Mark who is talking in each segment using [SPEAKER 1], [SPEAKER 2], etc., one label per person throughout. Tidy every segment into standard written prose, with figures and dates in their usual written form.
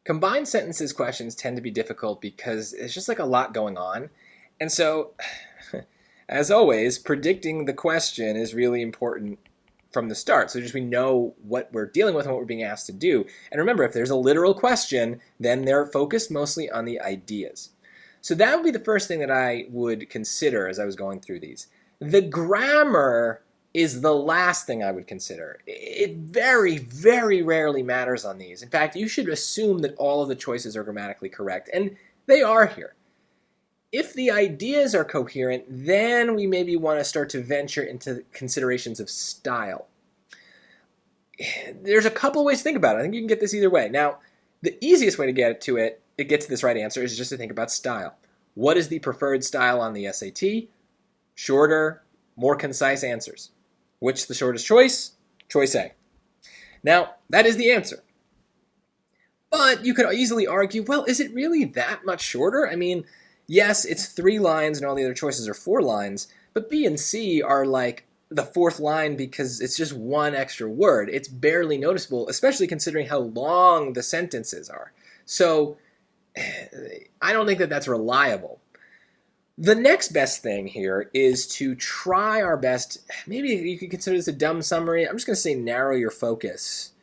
[SPEAKER 1] Combined sentences questions tend to be difficult because it's just like a lot going on. And so, as always, predicting the question is really important from the start. So just we know what we're dealing with and what we're being asked to do. And remember, if there's a literal question, then they're focused mostly on the ideas. So that would be the first thing that I would consider as I was going through these. The grammar is the last thing I would consider. It very, very rarely matters on these. In fact, you should assume that all of the choices are grammatically correct, and they are here. If the ideas are coherent, then we maybe want to start to venture into considerations of style. There's a couple ways to think about it. I think you can get this either way. Now, the easiest way to get to this right answer is just to think about style. What is the preferred style on the SAT? Shorter, more concise answers. Which the shortest choice? Choice A. Now, that is the answer. But you could easily argue, well, is it really that much shorter? I mean, yes, it's 3 lines and all the other choices are 4 lines, but B and C are like the 4th line because it's just one extra word. It's barely noticeable, especially considering how long the sentences are. So I don't think that that's reliable. The next best thing here is to try our best. Maybe you could consider this a dumb summary. I'm just going to say narrow your focus.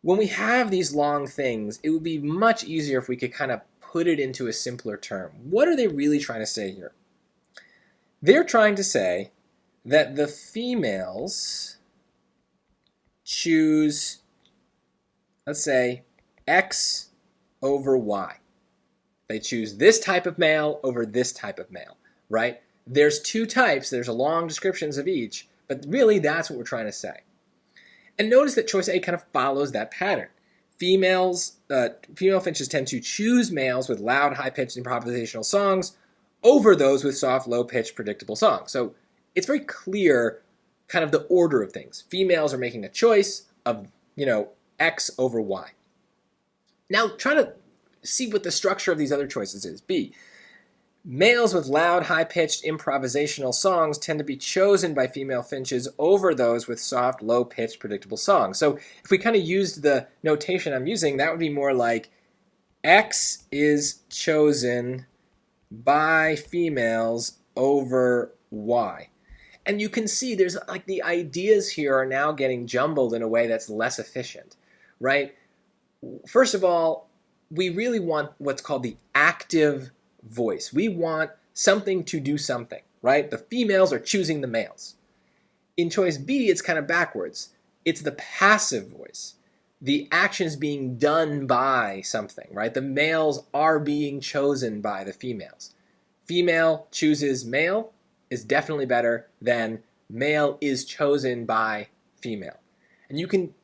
[SPEAKER 1] When we have these long things, it would be much easier if we could kind of put it into a simpler term. What are they really trying to say here? They're trying to say that the females choose, let's say, X over Y. They choose this type of male over this type of male, right? There's 2 types. There's a long descriptions of each, but really that's what we're trying to say. And notice that choice A kind of follows that pattern. Female finches tend to choose males with loud, high-pitched improvisational songs over those with soft, low-pitched, predictable songs. So it's very clear kind of the order of things. Females are making a choice of, X over Y. Now try to see what the structure of these other choices is. B, males with loud, high-pitched improvisational songs tend to be chosen by female finches over those with soft, low-pitched, predictable songs. So if we kind of used the notation I'm using, that would be more like X is chosen by females over Y. And you can see there's like the ideas here are now getting jumbled in a way that's less efficient, right? First of all, we really want what's called the active voice. We want something to do something, right? The females are choosing the males. In choice B, it's kind of backwards. It's the passive voice. The action is being done by something, right? The males are being chosen by the females. Female chooses male is definitely better than male is chosen by female. And you can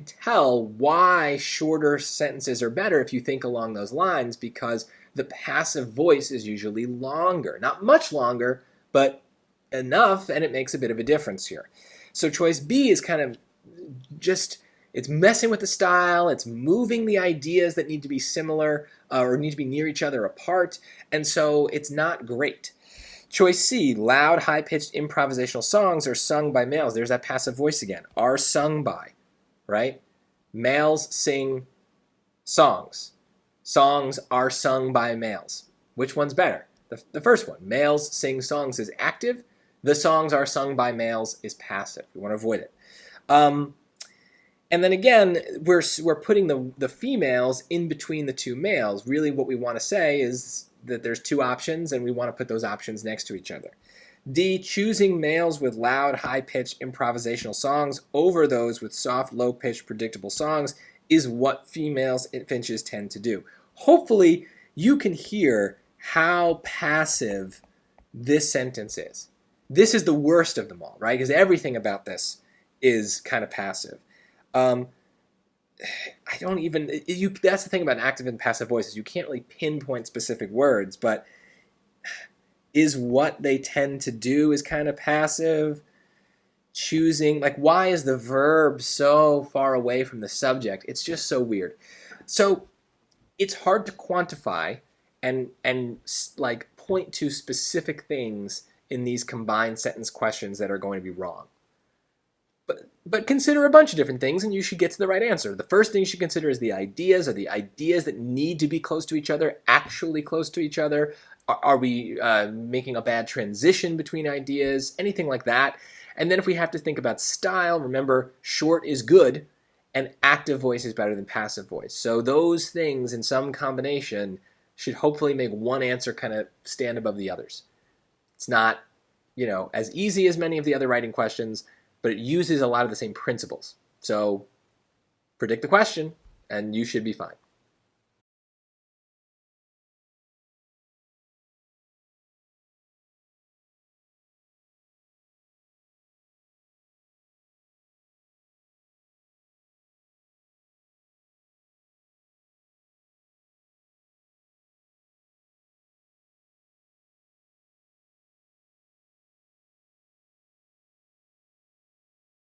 [SPEAKER 1] tell why shorter sentences are better if you think along those lines, because the passive voice is usually longer. Not much longer, but enough, and it makes a bit of a difference here. So choice B is kind of just, it's messing with the style, it's moving the ideas that need to be similar or need to be near each other apart, and so it's not great. Choice C, loud, high-pitched improvisational songs are sung by males. There's that passive voice again. Are sung by, right? Males sing songs. Songs are sung by males. Which one's better? The first one. Males sing songs is active. The songs are sung by males is passive. We want to avoid it. And then again, we're putting the females in between the 2 males. Really what we want to say is that there's 2 options, and we want to put those options next to each other. D, choosing males with loud, high-pitched improvisational songs over those with soft, low-pitched, predictable songs is what females and finches tend to do. Hopefully, you can hear how passive this sentence is. This is the worst of them all, right? Because everything about this is kind of passive. That's the thing about active and passive voices. You can't really pinpoint specific words, but is what they tend to do is kind of passive. Choosing, like, why is the verb so far away from the subject? It's just so weird. So it's hard to quantify and like point to specific things in these combined sentence questions that are going to be wrong. But consider a bunch of different things and you should get to the right answer. The first thing you should consider is the ideas. Are the ideas that need to be close to each other actually close to each other? Are we making a bad transition between ideas? Anything like that. And then if we have to think about style, remember short is good and active voice is better than passive voice. So those things in some combination should hopefully make one answer kind of stand above the others. It's not, as easy as many of the other writing questions, but it uses a lot of the same principles. So predict the question and you should be fine.